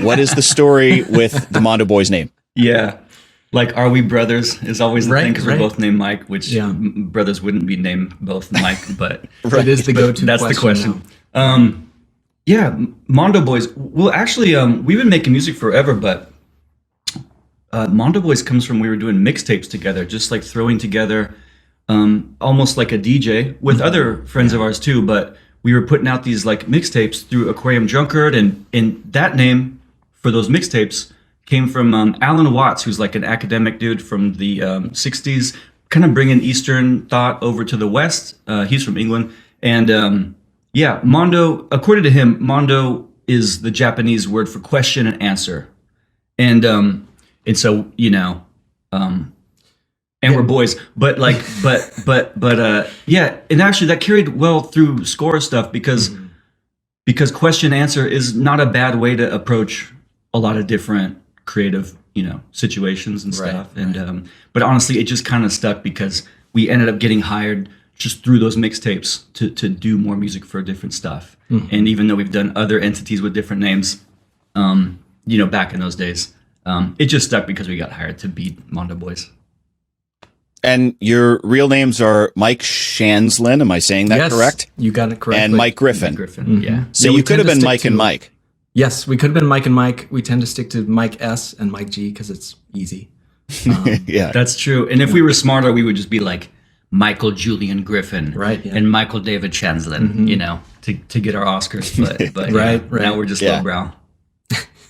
What is the story with the Mondo Boys name? Yeah. Like, are we brothers is always the thing, because we're both named Mike, which brothers wouldn't be named both Mike, but it is the go-to that's the question. Yeah, Mondo Boys. Well, actually, we've been making music forever, but Mondo Boys comes from, we were doing mixtapes together, just like throwing together almost like a DJ with other friends of ours too, but we were putting out these like mixtapes through Aquarium Drunkard, and that name for those mixtapes came from Alan Watts, who's like an academic dude from the 60s, kind of bringing Eastern thought over to the West. He's from England. And Mondo, according to him, Mondo is the Japanese word for question and answer. And so, and we're boys, but like, and actually that carried well through score stuff because question answer is not a bad way to approach a lot of different creative, situations and stuff. And, but honestly, it just kind of stuck because we ended up getting hired just through those mixtapes to do more music for different stuff. And even though we've done other entities with different names, back in those days, it just stuck because we got hired to be Mondo Boys. And your real names are Mike Shanslin. Am I saying that correct? You got it correct. And Mike Griffin. Yeah. So you could have been Mike and Mike. Yes, we could have been Mike and Mike. We tend to stick to Mike S and Mike G because it's easy. Yeah, that's true. And if we were smarter, we would just be like Michael Julian Griffin, right? Yeah. And Michael David Chanslin, to get our Oscars. But right. Now we're just lowbrow.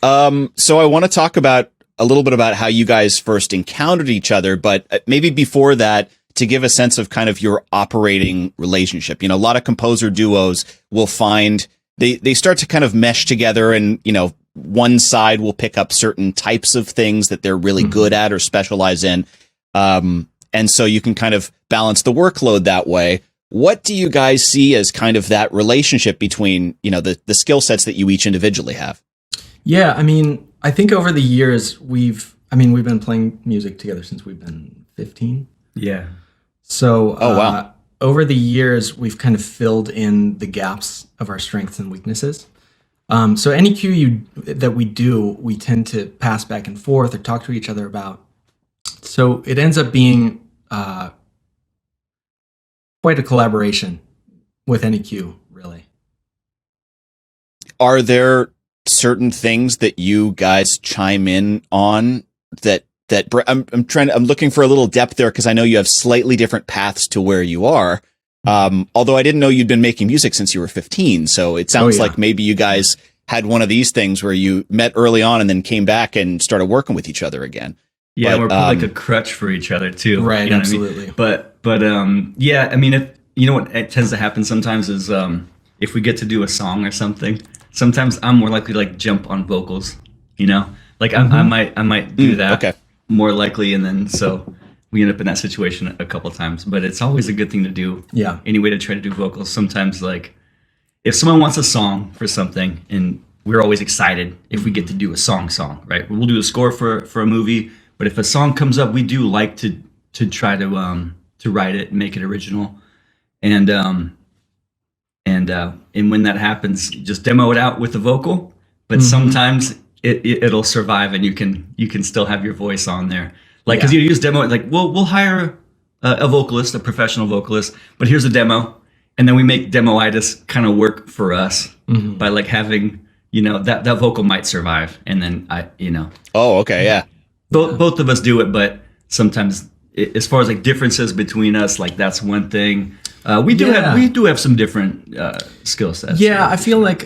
So I want to talk about a little bit about how you guys first encountered each other, but maybe before that, to give a sense of kind of your operating relationship. A lot of composer duos will find they start to kind of mesh together, and one side will pick up certain types of things that they're really good at or specialize in. And so you can kind of balance the workload that way. What do you guys see as kind of that relationship between, the skill sets that you each individually have? Yeah, I mean, I think over the years we've been playing music together since we've been 15. Yeah. So wow. Over the years, we've kind of filled in the gaps of our strengths and weaknesses. So any cue that we do, we tend to pass back and forth or talk to each other about. So it ends up being quite a collaboration with any cue, really. Are there certain things that you guys chime in on that I'm looking for a little depth there, because I know you have slightly different paths to where you are. Although I didn't know you'd been making music since you were 15. So it sounds like maybe you guys had one of these things where you met early on and then came back and started working with each other again. Yeah, we're like a crutch for each other too. Right, absolutely. But yeah, I mean, if what it tends to happen sometimes is if we get to do a song or something, sometimes I'm more likely to like jump on vocals, like I might do that. Okay. More likely, and then so we end up in that situation a couple times. But it's always a good thing to do. Yeah. Anyway, to try to do vocals. Sometimes, like if someone wants a song for something, and we're always excited if we get to do a song, right? We'll do a score for a movie, but if a song comes up, we do like to try to write it and make it original, and when that happens, just demo it out with the vocal. But sometimes it'll survive, and you can still have your voice on there. Like, because you use demo, like we'll hire a vocalist, a professional vocalist, but here's a demo, and then we make demo-itis kind of work for us by like having that vocal might survive, and then Oh, okay, yeah. Both of us do it, but sometimes as far as like differences between us, like that's one thing. We do have some different skill sets. Yeah, I feel like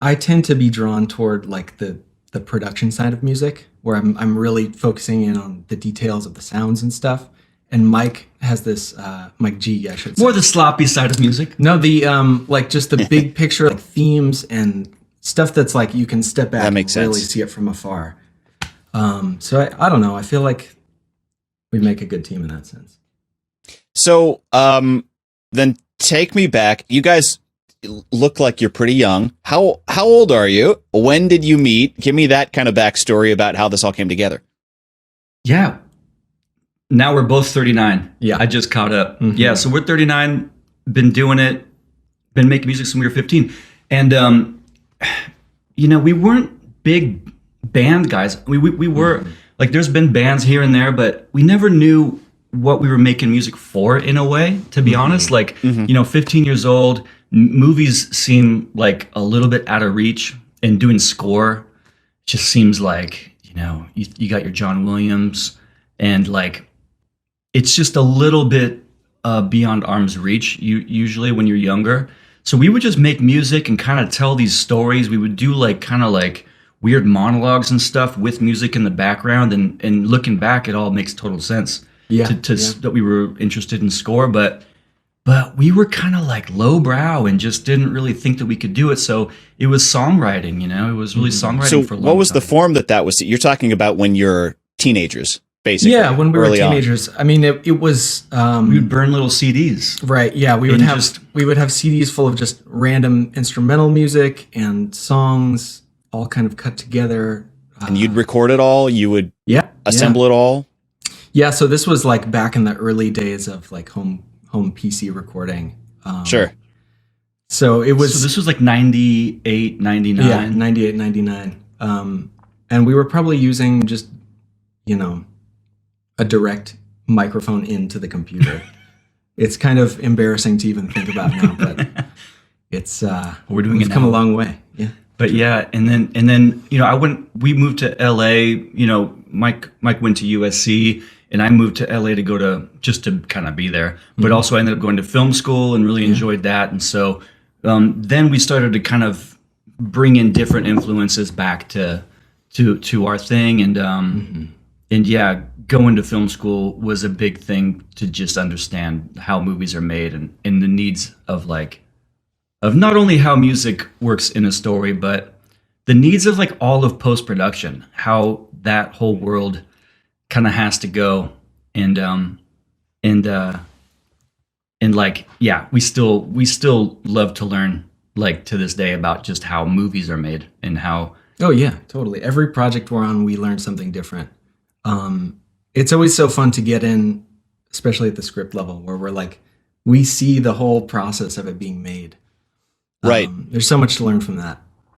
I tend to be drawn toward like the production side of music, where I'm really focusing in on the details of the sounds and stuff. And Mike has this Mike G, I should say. More the sloppy side of music. No, the like just the big picture, like themes and stuff that's like you can step back and really see it from afar. So I don't know. I feel like we make a good team in that sense. So then take me back. You guys look like you're pretty young. How old are you? When did you meet? Give me that kind of backstory about how this all came together. Yeah. Now we're both 39. Yeah. I just caught up. Yeah, so we're 39, been doing it, been making music since we were 15. And, we weren't big band guys. We were like, there's been bands here and there, but we never knew what we were making music for, in a way, to be honest. Like, 15 years old, movies seem like a little bit out of reach, and doing score just seems like, you got your John Williams, and like, it's just a little bit beyond arm's reach, usually when you're younger. So we would just make music and kind of tell these stories. We would do like kind of like weird monologues and stuff with music in the background, and looking back, it all makes total sense. That we were interested in score, but we were kind of like lowbrow and just didn't really think that we could do it. So it was songwriting, it was really songwriting for a long time. What was the form that was? You're talking about when you're teenagers, basically. Yeah, when we were teenagers. On. I mean, it was. We would burn little CDs. Right. Yeah, we would have CDs full of just random instrumental music and songs, all kind of cut together. And you'd record it all. You would assemble it all. Yeah, so this was like back in the early days of like home PC recording. Sure. So it was... So this was like 98, 99? Yeah, 98, 99. And we were probably using just, a direct microphone into the computer. It's kind of embarrassing to even think about now, but it's... we've come a long way. Yeah. But yeah, and then we moved to LA, Mike went to USC, and I moved to LA to kind of be there. But also I ended up going to film school and really enjoyed that. And so then we started to kind of bring in different influences back to our thing. And yeah, going to film school was a big thing to just understand how movies are made and the needs of not only how music works in a story, but the needs of like all of post-production, how that whole world kind of has to go. And like, yeah, we still love to learn, like, to this day, about just how movies are made and how. Oh yeah, totally. Every project we're on, we learn something different. It's always so fun to get in, especially at the script level, where we're like, we see the whole process of it being made. Right. There's so much to learn from that.